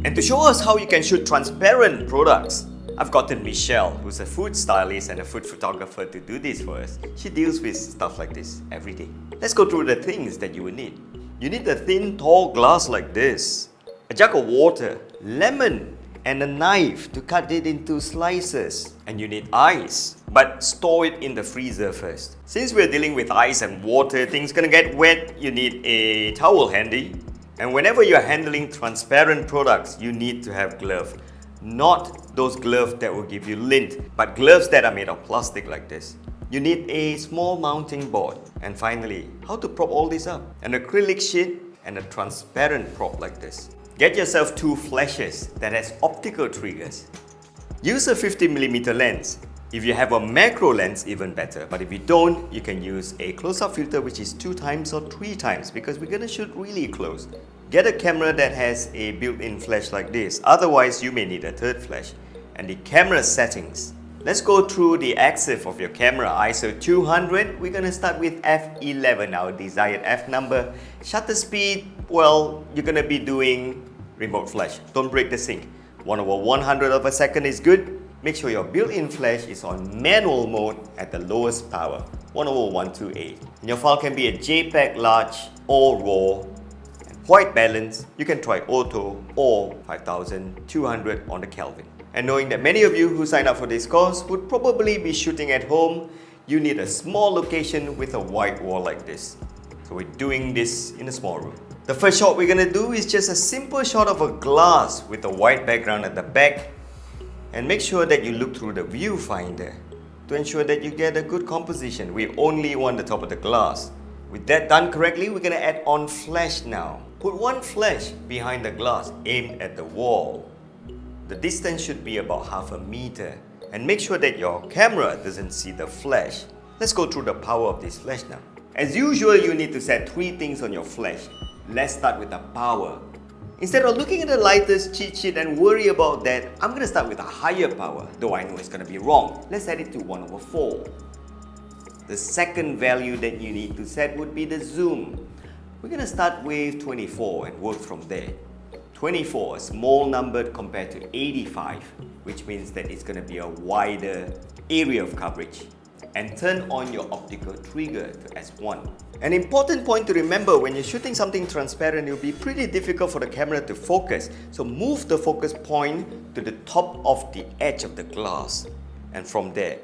And to show us how you can shoot transparent products, I've gotten Michelle, who's a food stylist and a food photographer, to do this for us. She deals with stuff like this every day. Let's go through the things that you will need. You need a thin, tall glass like this, a jug of water, lemon, and a knife to cut it into slices. And you need ice, but store it in the freezer first. Since we're dealing with ice and water, things gonna get wet, you need a towel handy. And whenever you're handling transparent products, you need to have gloves. Not those gloves that will give you lint, but gloves that are made of plastic like this. You need a small mounting board. And finally, how to prop all this up? An acrylic sheet and a transparent prop like this. Get yourself 2 flashes that has optical triggers. Use a 50mm lens. If you have a macro lens, even better. But if you don't, you can use a close-up filter, which is 2 times or 3 times, because we're gonna shoot really close. Get a camera that has a built-in flash like this. Otherwise, you may need a 3rd flash. And the camera settings. Let's go through the EXIF of your camera. ISO 200. We're gonna start with f11, our desired f number. Shutter speed, well, you're gonna be doing remote flash. Don't break the sync. 1/100 of a second is good. Make sure your built-in flash is on manual mode at the lowest power, 1/128. And your file can be a JPEG large or RAW. White balance, you can try auto or 5200 on the Kelvin. And knowing that many of you who sign up for this course would probably be shooting at home, you need a small location with a white wall like this. So we're doing this in a small room. The first shot we're gonna do is just a simple shot of a glass with a white background at the back. And make sure that you look through the viewfinder to ensure that you get a good composition. We only want the top of the glass. With that done correctly, we're gonna add on flash now. Put 1 flash behind the glass aimed at the wall. The distance should be about 1/2 meter. And make sure that your camera doesn't see the flash. Let's go through the power of this flash now. As usual, you need to set 3 things on your flash. Let's start with the power. Instead of looking at the lightest cheat sheet and worry about that, I'm gonna start with a higher power, though I know it's gonna be wrong. Let's set it to 1/4. The second value that you need to set would be the zoom. We're gonna start with 24 and work from there. 24, a small number compared to 85, which means that it's gonna be a wider area of coverage. And turn on your optical trigger to S1. An important point to remember when you're shooting something transparent, it'll be pretty difficult for the camera to focus. So move the focus point to the top of the edge of the glass. And from there,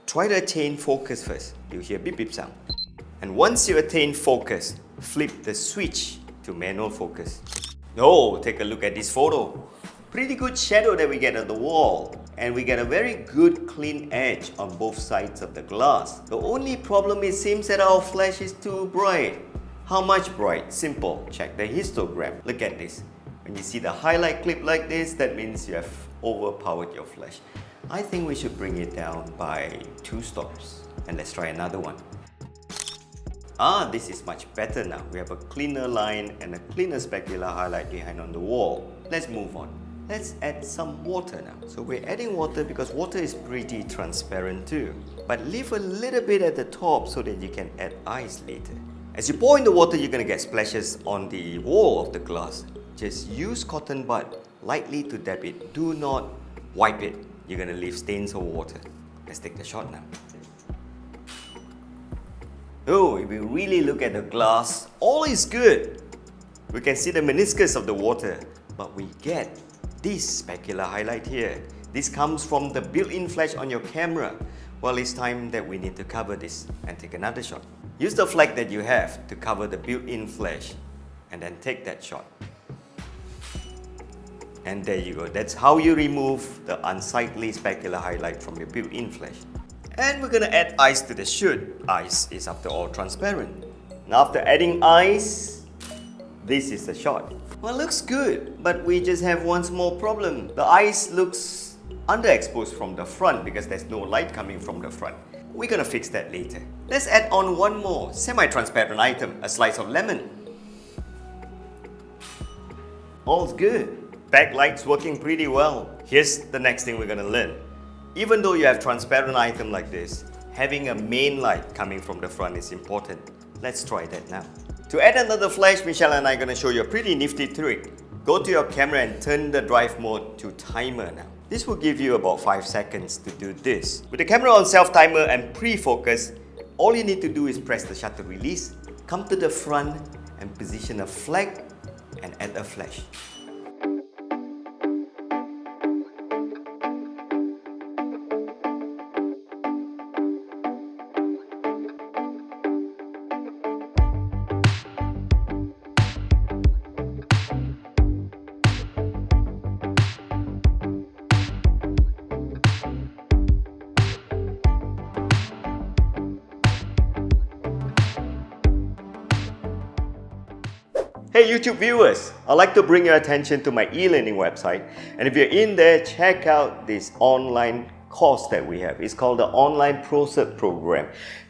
try to attain focus first. You'll hear beep beep sound. And once you attain focus, flip the switch to manual focus. Oh, take a look at this photo. Pretty good shadow that we get on the wall. And we get a very good clean edge on both sides of the glass. The only problem, it seems that our flash is too bright. How much bright? Simple. Check the histogram. Look at this. When you see the highlight clip like this, that means you have overpowered your flash. I think we should bring it down by 2 stops. And let's try another one. This is much better now. We have a cleaner line and a cleaner specular highlight behind on the wall. Let's move on. Let's add some water now. So we're adding water because water is pretty transparent too. But leave a little bit at the top so that you can add ice later. As you pour in the water, you're gonna get splashes on the wall of the glass. Just use cotton bud lightly to dab it. Do not wipe it. You're gonna leave stains of water. Let's take the shot now. Oh, if we really look at the glass, all is good. We can see the meniscus of the water, but we get this specular highlight here. This comes from the built-in flash on your camera. Well, it's time that we need to cover this and take another shot. Use the flag that you have to cover the built-in flash and then take that shot. And there you go. That's how you remove the unsightly specular highlight from your built-in flash. And we're gonna add ice to the shoot. Ice is after all transparent. Now after adding ice, this is the shot. Well, it looks good, but we just have one small problem. The ice looks underexposed from the front because there's no light coming from the front. We're gonna fix that later. Let's add on one more semi-transparent item, a slice of lemon. All's good. Backlight's working pretty well. Here's the next thing we're gonna learn. Even though you have transparent item like this, having a main light coming from the front is important. Let's try that now. To add another flash, Michelle and I are going to show you a pretty nifty trick. Go to your camera and turn the drive mode to timer now. This will give you about 5 seconds to do this. With the camera on self-timer and pre-focus, all you need to do is press the shutter release, come to the front and position a flag and add a flash. Hey YouTube viewers, I'd like to bring your attention to my e-learning website, and if you're in there, check out this online course that we have. It's called the Online Pro Cert Program.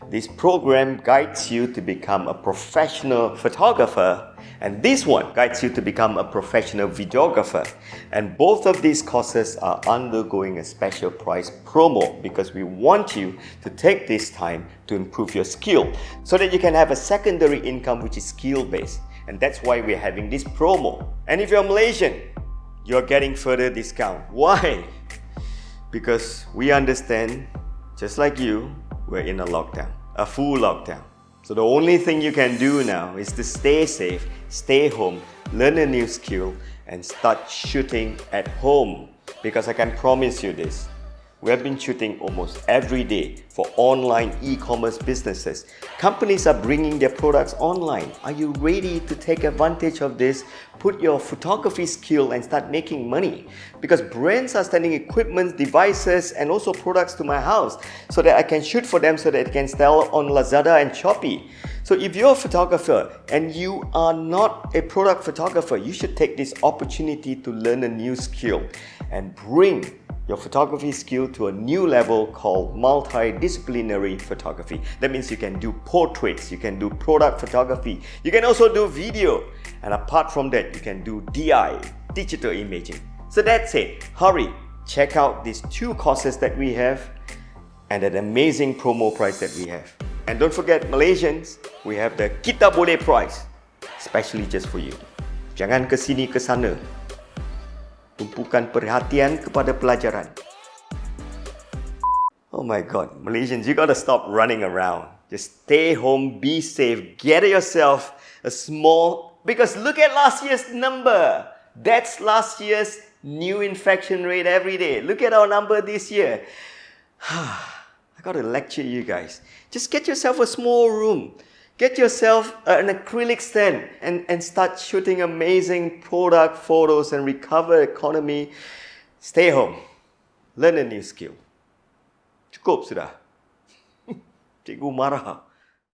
This program guides you to become a professional photographer, and this one guides you to become a professional videographer. And both of these courses are undergoing a special price promo because we want you to take this time to improve your skill so that you can have a secondary income which is skill-based. And that's why we're having this promo. And if you're Malaysian, you're getting further discount. Why? Because we understand, just like you, we're in a lockdown, a full lockdown. So the only thing you can do now is to stay safe, stay home, learn a new skill, and start shooting at home. Because I can promise you this, we have been shooting almost every day for online e-commerce businesses. Companies are bringing their products online. Are you ready to take advantage of this? Put your photography skill and start making money. Because brands are sending equipment, devices, and also products to my house so that I can shoot for them so that I can sell on Lazada and Shopee. So if you're a photographer and you are not a product photographer, you should take this opportunity to learn a new skill and bring your photography skill to a new level called multidisciplinary photography. That means you can do portraits, you can do product photography, you can also do video, and apart from that, you can do DI, digital imaging. So that's it. Hurry, check out these 2 courses that we have and an amazing promo price that we have. And don't forget, Malaysians, we have the Kita Boleh price, especially just for you. Jangan kesini kesana. Tumpukan perhatian kepada pelajaran. Oh my God, Malaysians, you gotta stop running around. Just stay home, be safe, get yourself a small... Because look at last year's number. That's last year's new infection rate every day. Look at our number this year. I gotta lecture you guys. Just get yourself a small room. Get yourself an acrylic stand and start shooting amazing product photos and recover economy. Stay home. Learn a new skill. Cukup sudah. Cikgu marah.